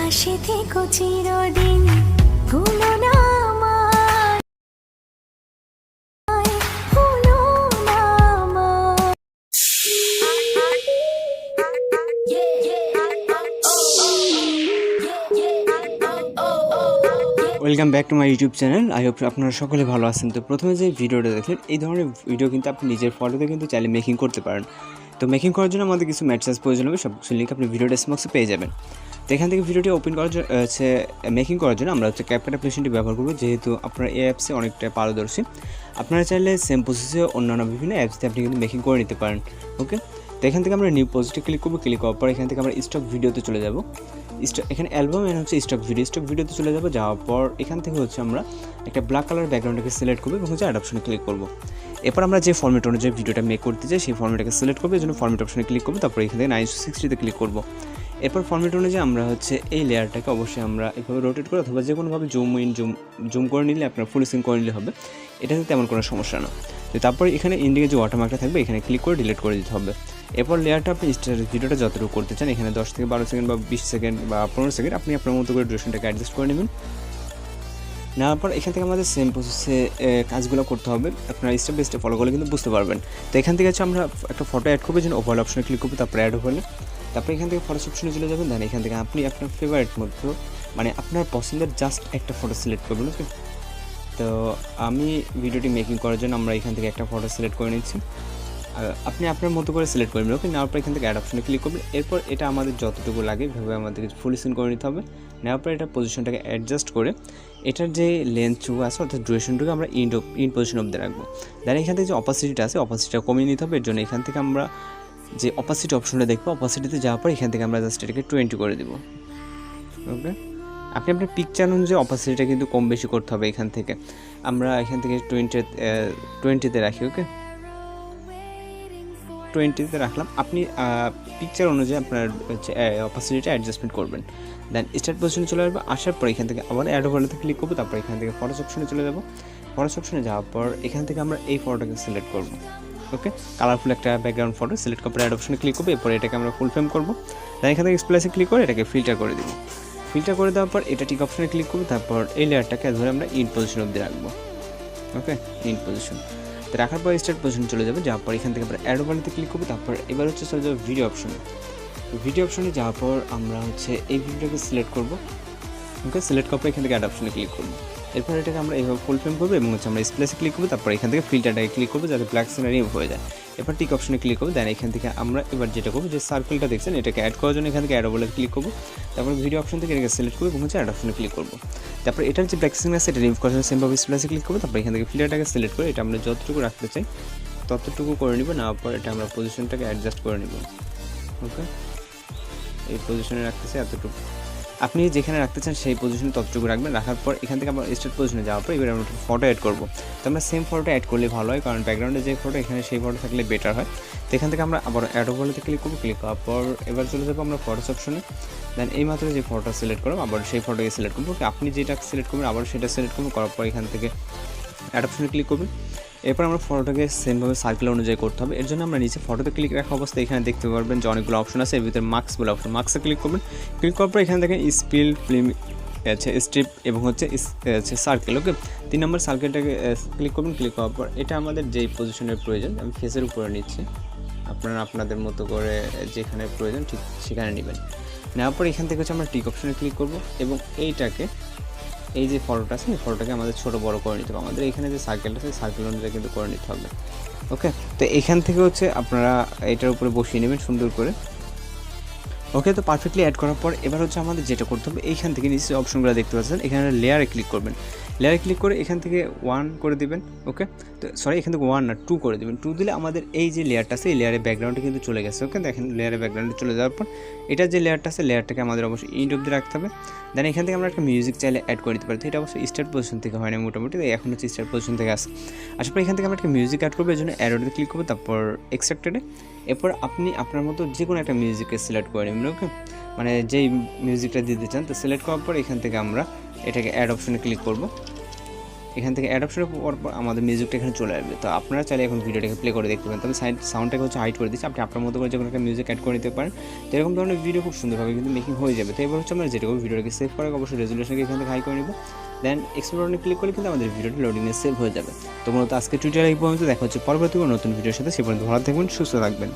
পাশে থেকো চিরদিন, ভুলো না আমায়, ভুলো না আমায়। Welcome back to my YouTube channel. I hope আপনারা সকলে ভালো আছেন। তো প্রথমে যে ভিডিওটা দেখলেন, এই ধরনের ভিডিও কিন্তু আপনি নিজের ফটোতে কিন্তু চাইলে মেকিং করতে পারেন। তো মেকিং করার জন্য আমাদের কিছু ম্যাটেরিয়ালস প্রয়োজন হবে, সব কিছু লিঙ্ক আপনি ভিডিও ডেসক্রিপশনে পেয়ে যাবেন। তো এখান থেকে ভিডিওটি ওপেন করার জন্য মেকিং করার জন্য আমরা CapCut অ্যাপ্লিকেশনটি ব্যবহার করব, যেহেতু আপনারা এই অ্যাপসে অনেকটা পারদর্শী। আপনারা চাইলে সেম প্রসেসে অন্যান্য বিভিন্ন অ্যাপসতে আপনি কিন্তু মেকিং করে নিতে পারেন। ওকে, তো এখান থেকে আমরা নিউ প্রজেক্টে ক্লিক করবো। ক্লিক করার পর এখান থেকে আমরা স্টক ভিডিওতে চলে যাব। এখানে অ্যালবাম এন্ড হচ্ছে স্টক ভিডিওতে চলে যাব। যাওয়ার পর এখান থেকে হচ্ছে আমরা একটা ব্ল্যাক কালার ব্যাকগ্রাউন্ডটাকে সিলেক্ট করবো এবং হচ্ছে অ্যাড অপশনে ক্লিক করব। এরপর আমরা যে ফরম্যাট অনুযায়ী ভিডিওটা মেক করতে চাই সেই ফরম্যাটটাকে সিলেক্ট করবো, এই জন্য ফরম্যাট অপশনে ক্লিক করবো। তারপর এখান থেকে 960তে ক্লিক করব। এরপর ফরম্যাট অনুযায়ী আমরা হচ্ছে এই লেয়ারটাকে অবশ্যই আমরা এভাবে রোটেট করে অথবা যে কোনোভাবে জুম করে নিলে আপনার ফুল স্ক্রিন করে নিলে হবে, এটাতে তেমন কোনো সমস্যা না। তো তারপর এখানে ইন্ডিকে যে ওয়াটারমার্কটা থাকবে এখানে ক্লিক করে ডিলিট করে দিতে হবে। এরপর লেয়ারটা আপনি ভিডিওটা যতটুকু করতে চান, এখানে 10 থেকে 12 সেকেন্ড বা 20 সেকেন্ড বা 15 সেকেন্ড আপনি আপনার মতো করে ডিউরেশনটাকে অ্যাডজাস্ট করে নেবেন। নেওয়ার পর এখান থেকে আমাদের সেম প্রসেসে কাজগুলো করতে হবে। আপনারা স্টেপ বাই স্টেপ ফলো করলে কিন্তু বুঝতে পারবেন। তো এখান থেকে হচ্ছে আমরা একটা ফটো অ্যাড করবো, জন্য ওভারঅল অপশনে ক্লিক করবো, তারপরে অ্যাড হলে তারপর এখান থেকে ফটো অপশনে চলে যাবেন। দেন এখান থেকে আপনি আপনার ফেভারিট মধ্যে মানে আপনার পছন্দের জাস্ট একটা ফটো সিলেক্ট করবেন। ওকে, তো আমি ভিডিওটি মেকিং করার জন্য আমরা এখান থেকে একটা ফটো সিলেক্ট করে নিচ্ছি। আপনি আপনার মতো করে সিলেক্ট করবেন। ওকে, নেওয়ার পর এখান থেকে অ্যাড অপশনে ক্লিক করবেন। এরপর এটা আমাদের যতটুকু লাগে এভাবে আমাদেরকে ফুল স্ক্রিন করে নিতে হবে। নেওয়ার পর এটা পজিশনটাকে অ্যাডজাস্ট করে এটার যে লেন্থটুকু আছে অর্থাৎ ডিউরেশনটুকু আমরা ইন পজিশন অবধি রাখবো। দেন এখান থেকে যে অপাসিটিটা আছে অপাসিটিটা কমিয়ে নিতে হবে। এর জন্য এখান থেকে আমরা যে অপাসিটি অপশনটা দেখবো, অপাসিটিতে যাওয়ার পর এখান থেকে আমরা জাস্ট এটাকে 20 করে দেবো। ওকে, আপনি আপনার পিকচার অনুযায়ী অপাসিটিটা কিন্তু কম বেশি করতে হবে। এখান থেকে আমরা এখান থেকে 20তে রাখি। ওকে, 20তে রাখলাম। আপনি পিকচার অনুযায়ী আপনার হচ্ছে অপাসিটিটা অ্যাডজাস্টমেন্ট করবেন। দেন স্টার্ট পজিশনে চলে আসবে। আসার পর এখান থেকে আবার অ্যাড ওভারলেতে ক্লিক করবো। তারপর এখান থেকে ফটোস অপশনে চলে যাব। ফটোস অপশনে যাওয়ার পর এখান থেকে আমরা এই ফটোটাকে সিলেক্ট করব। ওকে, কালারফুল একটা ব্যাকগ্রাউন্ড ফটো সিলেক্ট করে অ্যাড অপশনে ক্লিক করবো। এরপর এটাকে আমরা ফুল ফ্রেম করবো। দেন এখান থেকে স্প্লাইসে ক্লিক করে এটাকে ফিল্টার করে দেবো। ফিল্টার করে দেওয়ার পর এটা ঠিক অপশনে ক্লিক করবো। তারপর এই লেয়ারটাকে ধরে আমরা ইন পজিশন অবধি রাখবো। ওকে, ইন পজিশন তো রাখার পর স্টার্ট পজিশনে চলে যাবে। যাওয়ার পর এখান থেকে আমরা অ্যাড ওভারলেতে ক্লিক করবো। তারপর এবার হচ্ছে চলে যাবে ভিডিও অপশনে। ভিডিও অপশনে যাওয়ার পর আমরা হচ্ছে এই ভিডিওটাকে সিলেক্ট করবো। ওকে, সিলেক্ট করার পর এখান থেকে অ্যাড অপশনে ক্লিক করবো। এরপর এটাকে আমরা এইভাবে ফুল ফ্রেম করবো এবং হচ্ছে আমরা স্প্লেসে ক্লিক করবো। তারপর এখান থেকে ফিল্টারটাকে ক্লিক করবো যাতে ব্ল্যাক স্ক্রিন রিমুভ হয়ে যায়। এরপর টিক অপশনে ক্লিক করবো। দেন এখান থেকে আমরা এবার যেটা করবো, যে সার্কেলটা দেখছেন এটাকে অ্যাড করার জন্য এখান থেকে অ্যাড ওভারলেতে ক্লিক করবো। তারপর ভিডিও অপশন থেকে এটাকে সিলেক্ট করবো এবং হচ্ছে অ্যাড অপশনে ক্লিক করবো। তারপর এটার যে ব্ল্যাক স্ক্রিন আছে এটা রিমুভ করার জন্য সেমভাবে স্প্লেসে ক্লিক করবো। তারপর এখান থেকে ফিল্টারটাকে সিলেক্ট করে এটা আমরা যতটুকু রাখতে চাই ততটুকু করে নিব। নেওয়ার পর এটা আমরা পজিশনটাকে অ্যাডজাস্ট করে নিব। ওকে, এই পজিশনে রাখতেছি এতটুকু, আপনি যেখানে রাখতে চান সেই পজিশনে ততটুকু রাখবেন। রাখার পর এখান থেকে আমরা স্টার্ট পজিশনে যাওয়ার পর এবার আমরা ফটো অ্যাড করবো। তো আমরা সেম ফটো অ্যাড করলে ভালো হয়, কারণ ব্যাকগ্রাউন্ডে যে ফটো এখানে সেই ফটো থাকলে বেটার হয়। তো এখান থেকে আমরা আবার অ্যাড ওভারলেতে ক্লিক করবো। ক্লিক করার পর এবার চলে যাবো আমরা ফটোস অপশনে। দেন এই মাত্র যে ফটো সিলেক্ট করবো আবার সেই ফটোকে সিলেক্ট করবো। আপনি যেটা সিলেক্ট করবেন আবার সেটা সিলেক্ট করবো। করার পর এখান থেকে অ্যাড অপশনে ক্লিক করবেন। এরপর আমরা ফটোটাকে সেমভাবে সার্কেল অনুযায়ী করতে হবে। এর জন্য আমরা নিচে ফটোতে ক্লিক রাখা অবস্থায় এখানে দেখতে পারবেন যে অনেকগুলো অপশন আছে, এর ভিতরে মার্কস বলে অপশন, মার্কসে ক্লিক করবেন। ক্লিক করার পর এখান থেকে স্পিল ফিল্ম আছে স্ট্রিপ এবং হচ্ছে সার্কেল। ওকে, 3 নম্বর সার্কেলটাকে ক্লিক করবেন। ক্লিক করার পর এটা আমাদের যেই পজিশনের প্রয়োজন আমি ফেসের উপরে নিচ্ছি, আপনারা আপনাদের মতো করে যেখানে প্রয়োজন ঠিক সেখানে নেবেন। নেওয়ার পর এখান থেকে হচ্ছে আমরা টিক অপশনে ক্লিক করব এবং এইটাকে এই যে ফটোটা আছে এই ফটোটাকে আমাদের ছোটো বড় করে নিতে হবে। আমাদের এখানে যে সার্কেলটা আছে সার্কেল অনুযায়ী কিন্তু করে নিতে হবে। ওকে, তো এখান থেকে হচ্ছে আপনারা এটার উপরে বসিয়ে নেবেন সুন্দর করে। ওকে, তো পারফেক্টলি অ্যাড করার পর এবার হচ্ছে আমাদের যেটা করতে হবে, এইখান থেকে নিচে অপশনগুলো দেখতে পাচ্ছেন, এখানে লেয়ারে ক্লিক করবেন। লেয়ারে ক্লিক করে এখান থেকে 1 করে দেবেন। ওকে, তো সরি এখান থেকে 1 না 2 করে দেবেন। 2 দিলে আমাদের এই যে লেয়ারটা আছে এই লেয়ারের ব্যাকগ্রাউন্ডে কিন্তু চলে গেছে। ওকে, দেখেন লেয়ারের ব্যাকগ্রাউন্ডে চলে যাওয়ার পর এটা যে লেয়ারটা আছে লেয়ারটাকে আমাদের অবশ্যই ইন্ড অবধি রাখতে হবে। দেন এখান থেকে আমরা একটা মিউজিক চাইলে অ্যাড করে দিতে পারি। তো এটা অবশ্যই স্টার্ট পজিশন থেকে হয় না, মোটামুটি এখন হচ্ছে স্টার্ট পজিশন থেকে আসে। আসার পর এখান থেকে আমরা একটা মিউজিক অ্যাড করবো। এর জন্য অ্যাডোতে ক্লিক করবো, তারপর এক্সট্রাক্টেডে। এরপর আপনি আপনার মতো যে কোনো একটা মিউজিককে সিলেক্ট করে নেবেন। ওকে, মানে যেই মিউজিকটা দিতে চান। তো সিলেক্ট করার পর এখান থেকে আমরা এটাকে অ্যাড অপশনে ক্লিক করব। এখান থেকে অ্যাড অপশনের পর আমাদের মিউজিকটা এখানে চলে আসবে। তো আপনারা চাইলে এখন ভিডিওটাকে প্লে করে দেখতে পারেন। তবে সাউন্ডটাকে হচ্ছে হাইড করে দিচ্ছি, আপনি আপনার মতো করে যে কোনো একটা মিউজিক অ্যাড করে নিতে পারেন। তো এরকম ধরনের ভিডিও খুব সুন্দরভাবে কিন্তু মেকিং হয়ে যাবে। তো এবার হচ্ছে আমরা যেটা করবো, ভিডিওটাকে সেভ করে অবশ্যই রেজুলেশনকে এখান থেকে হাই করে নিব। দেন এক্সপোর্ট বাটনে ক্লিক করলে কিন্তু আমাদের ভিডিওটি লোডিংয়ে সেভ হয়ে যাবে। তো মূলত আজকে টিউটোরিয়াল এই পর্যন্ত, দেখা হচ্ছে পরবর্তী কোনো নতুন ভিডিওর সাথে। সে পর্যন্ত ভালো থাকবেন, সুস্থ থাকবেন।